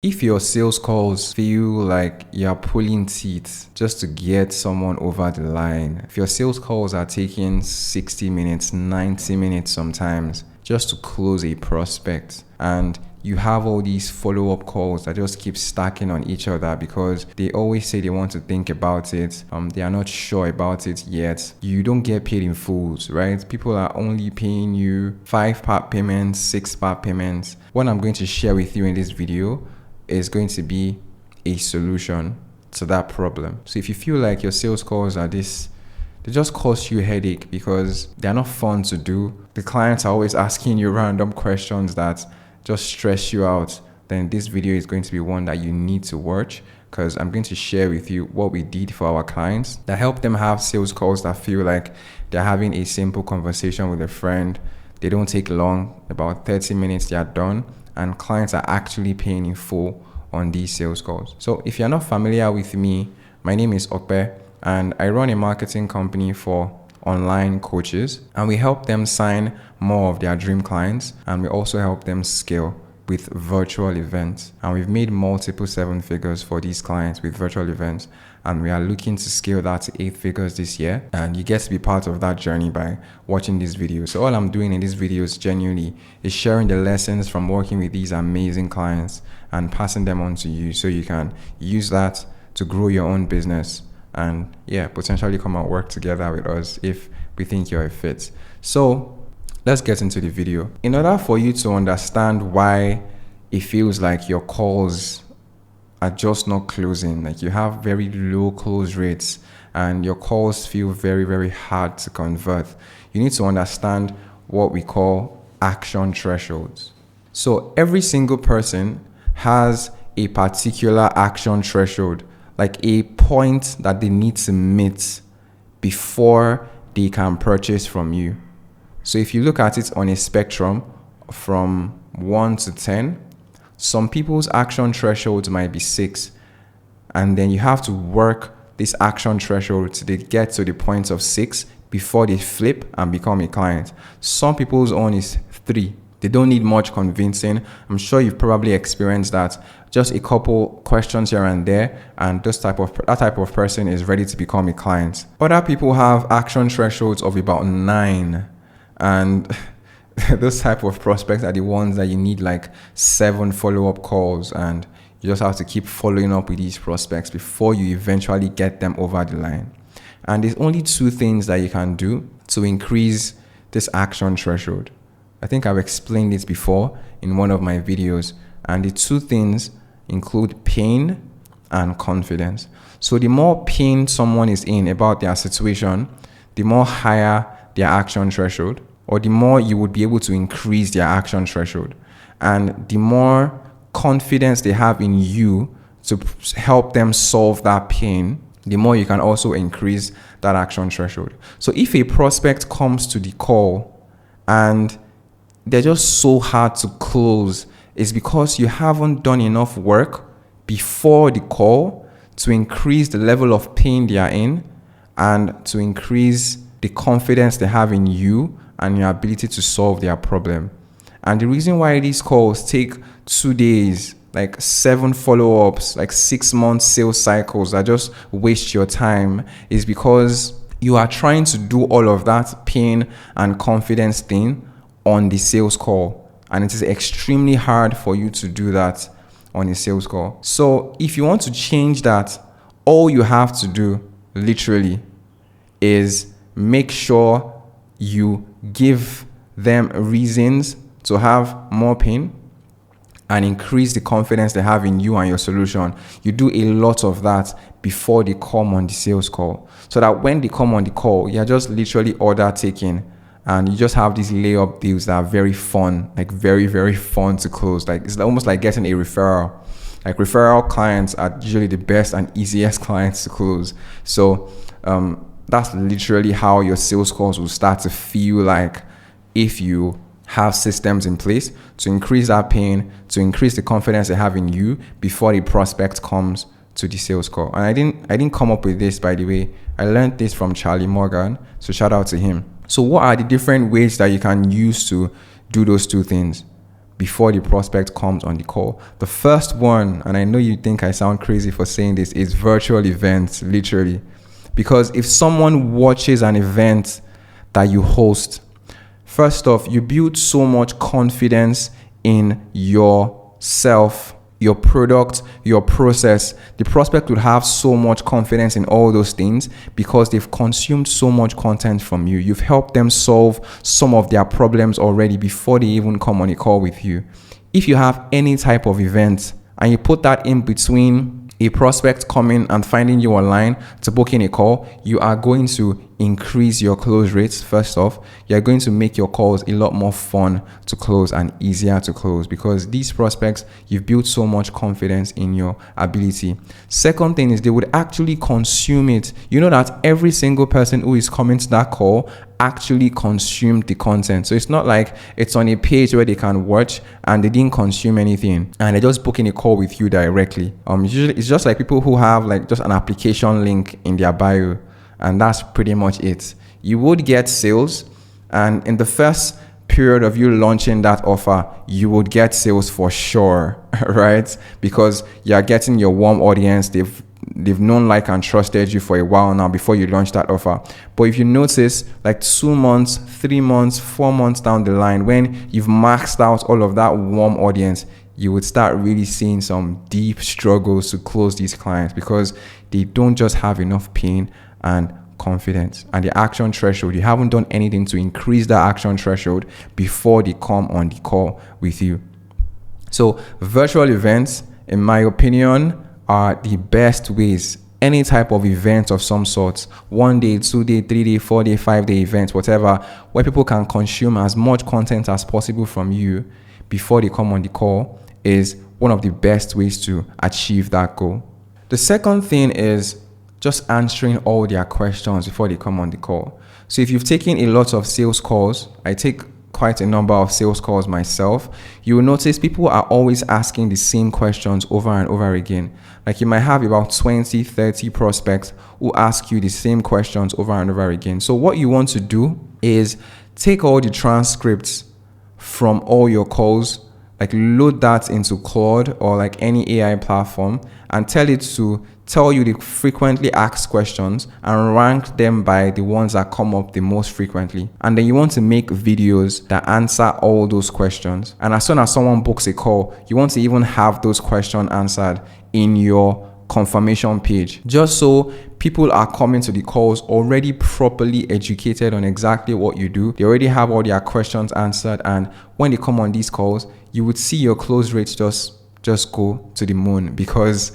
If your sales calls feel like you're pulling teeth just to get someone over the line, if your sales calls are taking 60 minutes, 90 minutes sometimes just to close a prospect, and you have all these follow-up calls that just keep stacking on each other because they always say they want to think about it, they are not sure about it yet, you don't get paid in fulls, right? People are only paying you 5-part payments, 6-part payments. What I'm going to share with you in this video is going to be a solution to that problem. So if you feel like your sales calls are they just cause you a headache because they're not fun to do, the clients are always asking you random questions that just stress you out, then this video is going to be one that you need to watch, because I'm going to share with you what we did for our clients that help them have sales calls that feel like they're having a simple conversation with a friend. They don't take long, about 30 minutes they are done, and clients are actually paying in full on these sales calls. So if you're not familiar with me, my name is Okpe, and I run a marketing company for online coaches, and we help them sign more of their dream clients, and we also help them scale with virtual events. And we've made multiple 7 figures for these clients with virtual events, and we are looking to scale that to 8 figures this year. And you get to be part of that journey by watching this video. So all I'm doing in these videos genuinely is sharing the lessons from working with these amazing clients and passing them on to you so you can use that to grow your own business and potentially come and work together with us if we think you're a fit. So let's get into the video. In order for you to understand why it feels like your calls are just not closing, like you have very low close rates and your calls feel very, very hard to convert, you need to understand what we call action thresholds. So every single person has a particular action threshold, like a point that they need to meet before they can purchase from you. So if you look at it on a spectrum from 1 to 10, some people's action thresholds might be 6. And then you have to work this action threshold till they get to the point of 6 before they flip and become a client. Some people's own is 3. They don't need much convincing. I'm sure you've probably experienced that. Just a couple questions here and there, and that type of person is ready to become a client. Other people have action thresholds of about 9. And those type of prospects are the ones that you need like 7 follow-up calls, and you just have to keep following up with these prospects before you eventually get them over the line. And there's only 2 things that you can do to increase this action threshold. I think I've explained this before in one of my videos, and the 2 things include pain and confidence. So the more pain someone is in about their situation, the more higher their action threshold, or the more you would be able to increase their action threshold. And the more confidence they have in you to help them solve that pain, the more you can also increase that action threshold. So if a prospect comes to the call and they're just so hard to close, it's because you haven't done enough work before the call to increase the level of pain they are in and to increase the confidence they have in you and your ability to solve their problem. And the reason why these calls take 2 days, like 7 follow-ups, like 6 month sales cycles that just waste your time is because you are trying to do all of that pain and confidence thing on the sales call. And it is extremely hard for you to do that on a sales call. So if you want to change that, all you have to do literally is make sure you give them reasons to have more pain and increase the confidence they have in you and your solution. You do a lot of that before they come on the sales call, so that when they come on the call, you're just literally order taking, and you just have these layup deals that are very fun, like very, very fun to close. Like it's almost like getting a referral. Like referral clients are usually the best and easiest clients to close. So that's literally how your sales calls will start to feel like if you have systems in place to increase that pain, to increase the confidence they have in you before the prospect comes to the sales call. And I didn't come up with this, by the way. I learned this from Charlie Morgan, so shout out to him. So what are the different ways that you can use to do those 2 things? before the prospect comes on the call. The first one, and I know you think I sound crazy for saying this, is virtual events, literally. Because if someone watches an event that you host, first off, you build so much confidence in yourself, your product, your process. The prospect would have so much confidence in all those things because they've consumed so much content from you. You've helped them solve some of their problems already before they even come on a call with you. If you have any type of event and you put that in between a prospect coming and finding you online to book in a call, you are going to increase your close rates. First off, you're going to make your calls a lot more fun to close and easier to close because these prospects, you've built so much confidence in your ability. Second thing is they would actually consume it. You know that every single person who is coming to that call actually consumed the content. So it's not like it's on a page where they can watch and they didn't consume anything and they're just booking a call with you directly. Usually it's just like people who have like just an application link in their bio, and that's pretty much it. You would get sales, and in the first period of you launching that offer, you would get sales for sure, right? Because you're getting your warm audience. They've known, like, and trusted you for a while now before you launch that offer. But if you notice, like 2 months, 3 months, 4 months down the line, when you've maxed out all of that warm audience, you would start really seeing some deep struggles to close these clients because they don't just have enough pain and confidence and the action threshold. You haven't done anything to increase that action threshold before they come on the call with you. So virtual events, in my opinion, are the best ways. Any type of event of some sort, 1 day, 2 day, 3 day, 4 day, 5 day events, whatever, where people can consume as much content as possible from you before they come on the call, is one of the best ways to achieve that goal. The second thing is just answering all their questions before they come on the call. So if you've taken a lot of sales calls, I take quite a number of sales calls myself, you will notice people are always asking the same questions over and over again. Like you might have about 20, 30 prospects who ask you the same questions over and over again. So what you want to do is take all the transcripts from all your calls, like load that into Claude or like any AI platform and tell it to tell you the frequently asked questions and rank them by the ones that come up the most frequently. And then you want to make videos that answer all those questions. And as soon as someone books a call, you want to even have those questions answered in your confirmation page, just so people are coming to the calls already properly educated on exactly what you do. They already have all their questions answered, and when they come on these calls, you would see your close rates just go to the moon because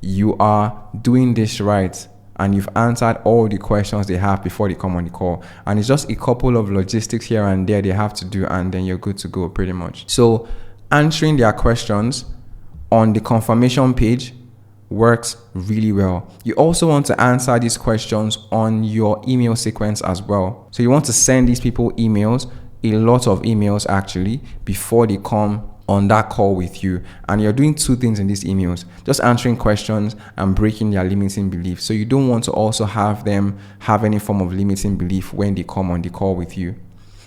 you are doing this right and you've answered all the questions they have before they come on the call. And it's just a couple of logistics here and there they have to do, and then you're good to go pretty much. So answering their questions on the confirmation page works really well. You also want to answer these questions on your email sequence as well. So you want to send these people emails, a lot of emails actually, before they come on that call with you. And you're doing two things in these emails, just answering questions and breaking their limiting beliefs. So you don't want to also have them have any form of limiting belief when they come on the call with you.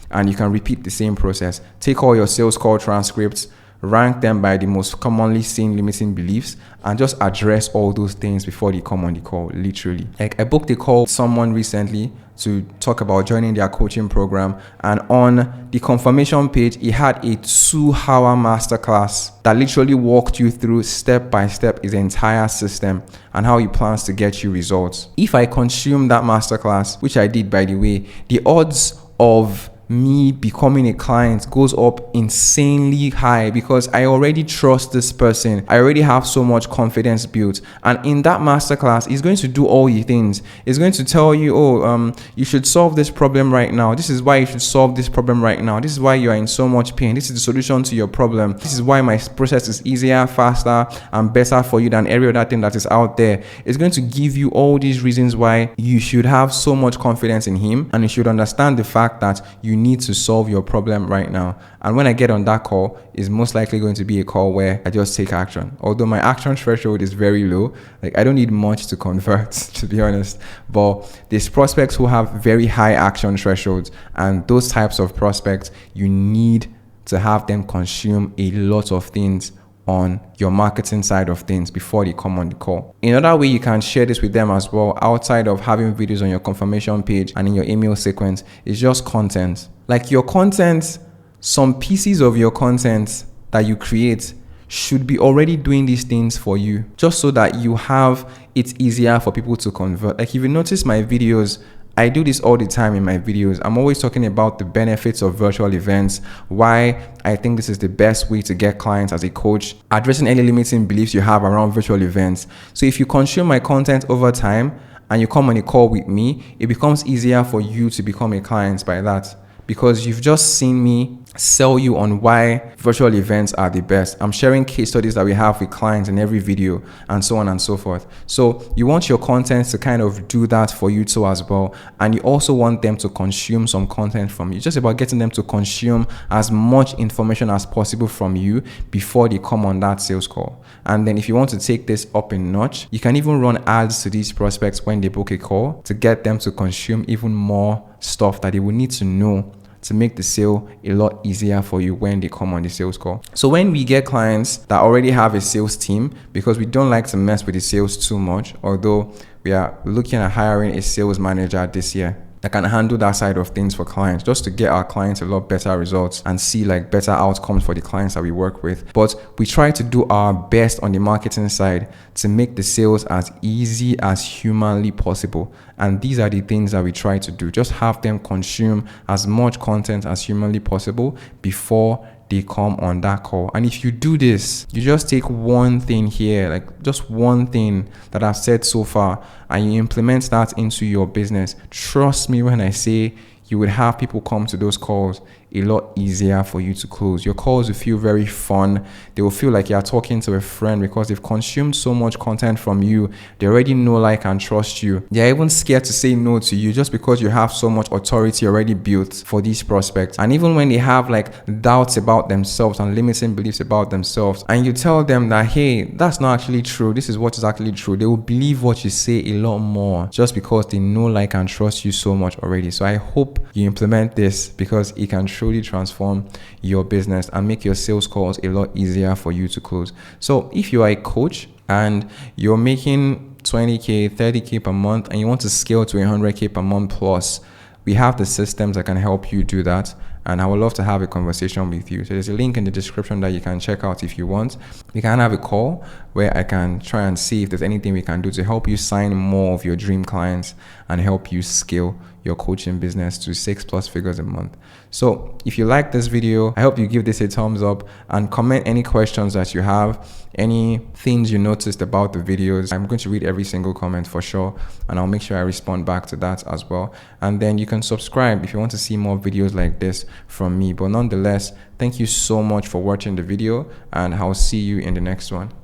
And you can repeat the same process. Take all your sales call transcripts, rank them by the most commonly seen limiting beliefs, and just address all those things before they come on the call, literally. Like I booked a call with someone recently to talk about joining their coaching program, and on the confirmation page, he had a 2-hour masterclass that literally walked you through step by step his entire system and how he plans to get you results. If I consume that masterclass, which I did by the way, the odds of me becoming a client goes up insanely high because I already trust this person. I already have so much confidence built. And in that masterclass, he's going to do all the things. He's going to tell you, you should solve this problem right now. This is why you should solve this problem right now. This is why you are in so much pain. This is the solution to your problem. This is why my process is easier, faster, and better for you than every other thing that is out there. It's going to give you all these reasons why you should have so much confidence in him, and you should understand the fact that you need to solve your problem right now. And when I get on that call, it's most likely going to be a call where I just take action. Although my action threshold is very low, like I don't need much to convert, to be honest. But there's prospects who have very high action thresholds, and those types of prospects, you need to have them consume a lot of things on your marketing side of things before they come on the call. Another way you can share this with them as well, outside of having videos on your confirmation page and in your email sequence, is just content. Like your content, some pieces of your content that you create should be already doing these things for you, just so that you have it easier for people to convert. Like if you notice my videos, I do this all the time in my videos. I'm always talking about the benefits of virtual events, why I think this is the best way to get clients as a coach, addressing any limiting beliefs you have around virtual events. So if you consume my content over time and you come on a call with me, it becomes easier for you to become a client by that, because you've just seen me sell you on why virtual events are the best. I'm sharing case studies that we have with clients in every video and so on and so forth. So you want your content to kind of do that for you too as well. And you also want them to consume some content from you. It's just about getting them to consume as much information as possible from you before they come on that sales call. And then if you want to take this up a notch, you can even run ads to these prospects when they book a call to get them to consume even more stuff that they will need to know to make the sale a lot easier for you when they come on the sales call. So when we get clients that already have a sales team, because we don't like to mess with the sales too much, although we are looking at hiring a sales manager this year that can handle that side of things for clients, just to get our clients a lot better results and see like better outcomes for the clients that we work with. But we try to do our best on the marketing side to make the sales as easy as humanly possible. And these are the things that we try to do. Just have them consume as much content as humanly possible before they come on that call. And if you do this, you just take one thing here, like just one thing that I've said so far, and you implement that into your business. Trust me when I say you would have people come to those calls a lot easier for you to close. Your calls will feel very fun. They will feel like you're talking to a friend because they've consumed so much content from you. They already know, like, and trust you. They're even scared to say no to you just because you have so much authority already built for these prospects. And even when they have like doubts about themselves and limiting beliefs about themselves, and you tell them that, hey, that's not actually true, this is what is actually true, they will believe what you say a lot more just because they know, like, and trust you so much already. So I hope you implement this, because it can truly transform your business and make your sales calls a lot easier for you to close. So if you are a coach and you're making 20K, 30K per month, and you want to scale to 100K per month plus, we have the systems that can help you do that. And I would love to have a conversation with you. So there's a link in the description that you can check out if you want. We can have a call where I can try and see if there's anything we can do to help you sign more of your dream clients and help you scale your coaching business to 6+ figures a month. So if you like this video, I hope you give this a thumbs up and comment any questions that you have, any things you noticed about the videos. I'm going to read every single comment for sure, and I'll make sure I respond back to that as well. And then you can subscribe if you want to see more videos like this from me. But nonetheless, thank you so much for watching the video, and I'll see you in the next one.